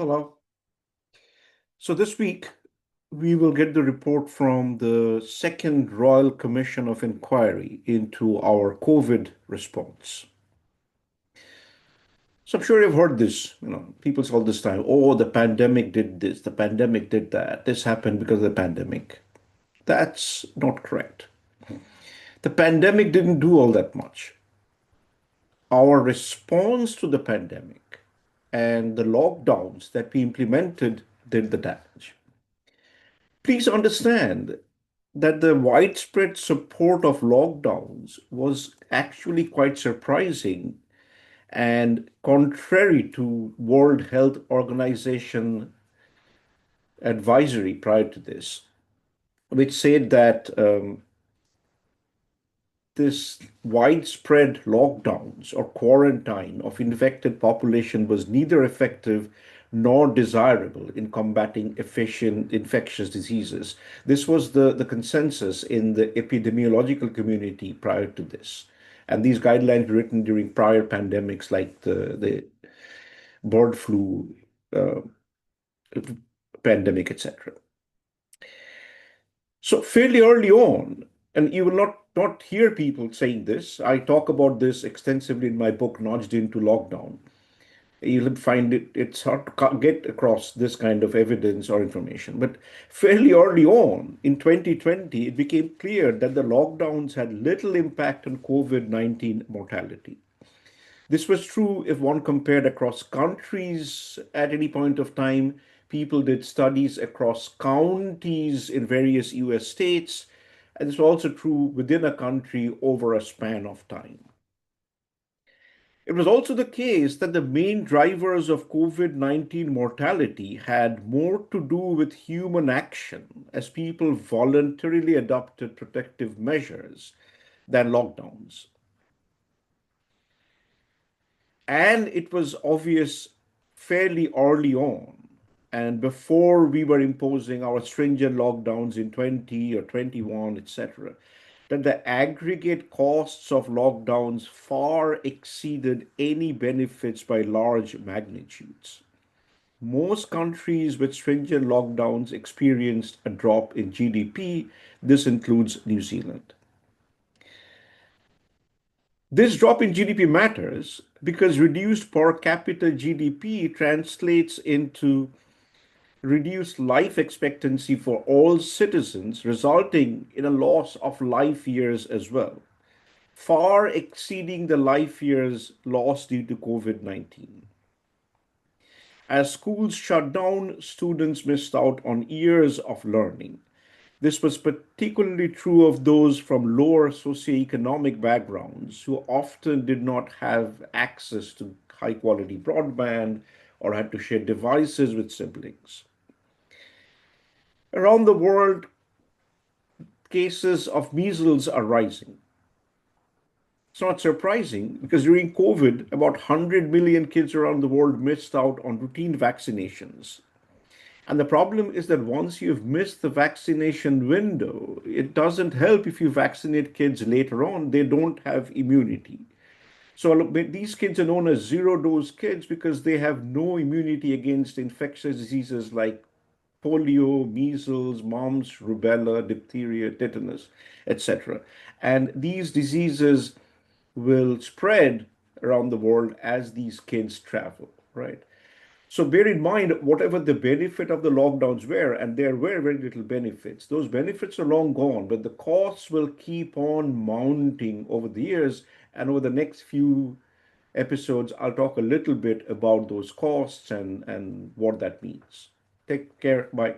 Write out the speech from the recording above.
Hello. So this week, we will get the report from the Second Royal Commission of Inquiry into our COVID response. So I'm sure you've heard this, people say all this time, oh, the pandemic did this, the pandemic did that, this happened because of the pandemic. That's not correct. The pandemic didn't do all that much. Our response to the pandemic and the lockdowns that we implemented did the damage. Please understand that the widespread support of lockdowns was actually quite surprising and contrary to World Health Organization advisory prior to this, which said that this widespread lockdowns or quarantine of infected population was neither effective nor desirable in combating efficient infectious diseases. This was the consensus in the epidemiological community prior to this. And these guidelines were written during prior pandemics like the bird flu uh, pandemic, etc. So fairly early on, and you will not hear people saying this. I talk about this extensively in my book, Nudged into Lockdown. You'll find it's hard to get across this kind of evidence or information. But fairly early on in 2020, it became clear that the lockdowns had little impact on COVID-19 mortality. This was true if one compared across countries at any point of time. People did studies across counties in various US states, and this was also true within a country over a span of time. It was also the case that the main drivers of COVID-19 mortality had more to do with human action as people voluntarily adopted protective measures than lockdowns. And it was obvious fairly early on, and before we were imposing our stringent lockdowns in 20 or 21, etc., that the aggregate costs of lockdowns far exceeded any benefits by large magnitudes. Most countries with stringent lockdowns experienced a drop in GDP. This includes New Zealand. This drop in GDP matters because reduced per capita GDP translates into reduced life expectancy for all citizens, resulting in a loss of life years as well, far exceeding the life years lost due to COVID-19. As schools shut down, students missed out on years of learning. This was particularly true of those from lower socioeconomic backgrounds who often did not have access to high quality broadband or had to share devices with siblings. Around the world, cases of measles are rising. It's not surprising because during COVID, about 100 million kids around the world missed out on routine vaccinations. And the problem is that once you've missed the vaccination window, it doesn't help if you vaccinate kids later on. They don't have immunity. So these kids are known as zero dose kids because they have no immunity against infectious diseases like polio, measles, mumps, rubella, diphtheria, tetanus, etc. And these diseases will spread around the world as these kids travel, right? So bear in mind, whatever the benefit of the lockdowns were, and there were very little benefits, those benefits are long gone, but the costs will keep on mounting over the years. And over the next few episodes, I'll talk a little bit about those costs and what that means. Take care. Bye.